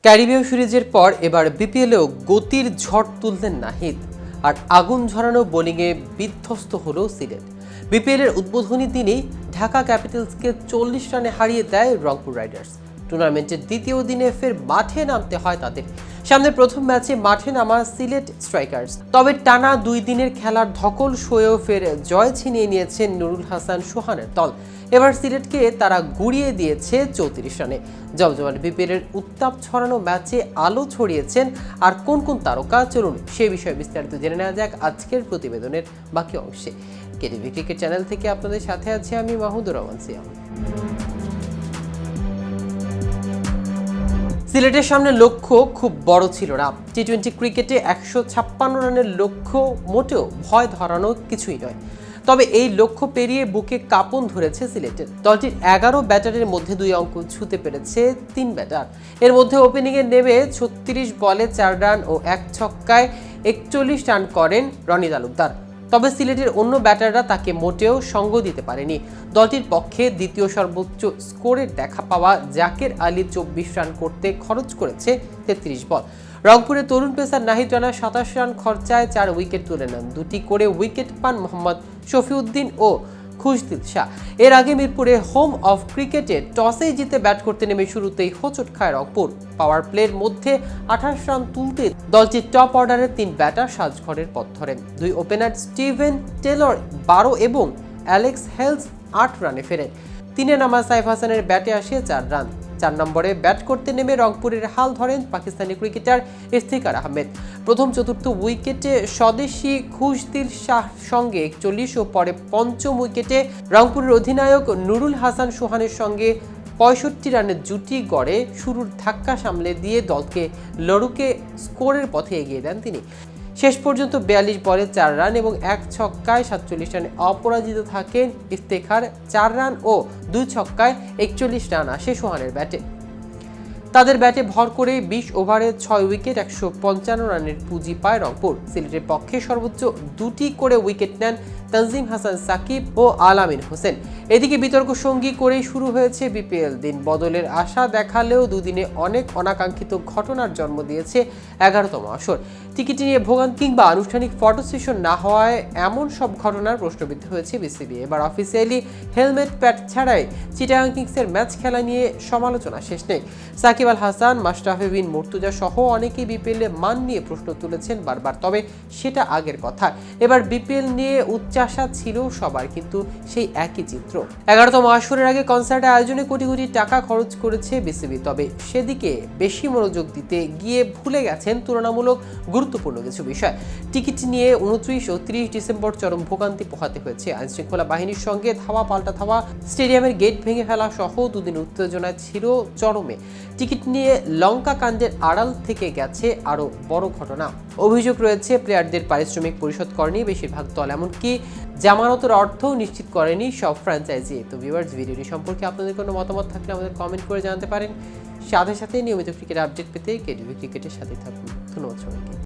ক্যারিবীয় সিরিজের পর এবার বিপিএলেও গতির ঝড় তুললেন নাহিদ, আর আগুন ঝরানো বোলিংয়ে বিধ্বস্ত হলো সিলেট। বিপিএলের উদ্বোধনী দিনেই ঢাকা ক্যাপিটালসকে 40 রানে হারিয়ে দেয় রংপুর রাইডার্স। টুর্নামেন্টের দ্বিতীয় দিনে ফের মাঠে নামতে হয় তাদের। সামনে প্রথম ম্যাচে মাঠে নামা সিলেট স্ট্রাইকার্স, তবে টানা 2 দিনের খেলার ধকল সয়েও ফের জয় ছিনিয়ে নিয়েছেন নুরুল হাসান সোহানের দল। এবার সিলেটকে তারা গুড়িয়ে দিয়েছে 34 রানে। জমজমাট বিপিএলের উত্তাপ ছড়ানো ম্যাচে আলো ছড়িয়েছেন আর কোন কোন তারকা, চলুন সে বিষয়ে বিস্তারিত জেনে নেওয়া যাক আজকের প্রতিবেদনের বাকি অংশে। কেটিভি ক্রিকেট চ্যানেল থেকে আপনাদের সাথে আছি আমি মাহমুদুর রহমান সিয়াম। সিলেটের সামনে লক্ষ্য খুব বড় ছিল না। টি-20 ক্রিকেটে 156 রানের লক্ষ্য মোটেও ভয় ধরানো কিছুই নয়। তবে এই লক্ষ্য পেরিয়ে বুকে কাঁপন ধরেছে সিলেটের। দলটির 11 ব্যাটারের মধ্যে 2 অঙ্ক ছুঁতে পেরেছে 3 ব্যাটার। এর মধ্যে ওপেনিংয়ে নেমে 36 বলে 4 রান ও 1 ছক্কায় 41 রান করেন রনি তালুকদার। তবে সিলেটের অন্য ব্যাটাররা তাকে মোটেও সঙ্গ দিতে পারেনি। দলটির পক্ষে দ্বিতীয় সর্বোচ্চ স্কোরের দেখা পাওয়া জাকের আলী 24 রান করতে খরচ করেছে 33 বল। রংপুরের তরুণ পেসার নাহিদ রানা 27 রান খরচায় 4 উইকেট তুলে নেন। 2টি করে উইকেট পান মোহাম্মদ শফিউদ্দিন ও খুশদিল শাহ। এর আগে মিরপুরে হোম অফ ক্রিকেটে টসে জিতে ব্যাট করতে নেমে শুরুতেই হোঁচট খায় রংপুর। পাওয়ার প্লের মধ্যে 28 রান তুলতে দলটির টপ অর্ডারের 3 ব্যাটার সাজঘরের পথ ধরেন। 2 ওপেনার স্টিভেন টেলর 12 এবং অ্যালেক্স হেলস 8 রানে ফেরেন। 3-এ নামা সাইফ হাসানের ব্যাটে আসে 4 রান। 4 নম্বরে ব্যাট করতে নেমে রংপুরের হাল ধরেন পাকিস্তানি ক্রিকেটার ইফতিখার আহমেদ। প্রথম চতুর্থ উইকেটে স্বদেশি খুশদিল শাহ সঙ্গে 41 ও পরে পঞ্চম উইকেটে রংপুরের অধিনায়ক নুরুল হাসান সোহানের সঙ্গে 65 রানের জুটি গড়ে শুরুর ধাক্কা সামলে দিয়ে দলকে লড়ুকে স্কোরের পথে এগিয়ে দেন তিনি। শেষ পর্যন্ত 42 বলে 4 রান এবং 1 ছক্কায় 47 রানে অপরাজিত থাকেন ইফতেখার। 4 রান ও 2 ছক্কায় 41 রান আসে সোহানের ব্যাটে। তাদের ব্যাটে ভর করে 20 ওভারে 6 উইকেট 155 রানের পুঁজি পায় রংপুর। সিলেটের পক্ষে সর্বোচ্চ 2টি করে উইকেট নেন তানজিম হাসান সাকিব ও আলামিন হোসেন। এদিকে বিতর্ক সঙ্গী করেই শুরু হয়েছে বিপিএল। দিন বদলের আশা দেখালেও দুদিনে অনেক অনাকাঙ্ক্ষিত ঘটনার জন্ম দিয়েছে 11তম আসর। টিকিট নিয়ে ভোগান্তি কিংবা আনুষ্ঠানিক ফটো সেশন না হওয়ায় এমন সব ঘটনার প্রশ্নবিদ্ধ হয়েছে বিসিবি। এবার অফিসিয়ালি হেলমেট প্যাড ছাড়াই চিটাগাং কিংসের ম্যাচ খেলা নিয়ে সমালোচনা শেষ নেই। সাকিব আল হাসান, মাশরাফি বিন মুর্তজা সহ অনেকেই বিপিএলে মান নিয়ে প্রশ্ন তুলেছেন বারবার, তবে সেটা আগের কথা। এবার বিপিএল নিয়ে উচ্চাশা ছিল সবার, কিন্তু সেই একই চিত্র। 11তম আসরের আগে কনসার্ট আয়োজনে কোটি কোটি টাকা খরচ করেছে বিসিবি, তবে সেদিকে বেশি মনোযোগ দিতে গিয়ে ভুলে গেছেন তুলনামূলক গুরুত্বপূর্ণ কিছু বিষয়। টিকিট নিয়ে 29 ও 30 ডিসেম্বর চরম ভোগান্তি পোহাতে হয়েছে আইনশৃঙ্খলা বাহিনীর সঙ্গে ধাওয়া পাল্টা ধাওয়া, স্টেডিয়ামের গেট ভেঙে ফেলা সহ দুদিন উত্তেজনায় ছিল চরমে। টিকিট নিয়ে লঙ্কা কাণ্ডের আড়াল থেকে গেছে আরও বড় ঘটনা। অভিযোগ রয়েছে প্লেয়ারদের পারিশ্রমিক পরিশোধ করেনি বেশিরভাগ দল, এমনকি জামানতের অর্থও নিশ্চিত করেনি সব ফ্র্যাঞ্চাইজি। তো ভিউয়ার্স, ভিডিওটি সম্পর্কে আপনাদের কোনো মতামত থাকলে আমাদের কমেন্ট করে জানাতে পারেন। সাথে সাথে নিয়মিত ক্রিকেট আপডেট পেতে কেটিভি ক্রিকেটের সাথে থাকুন। ধন্যবাদ সবাইকে।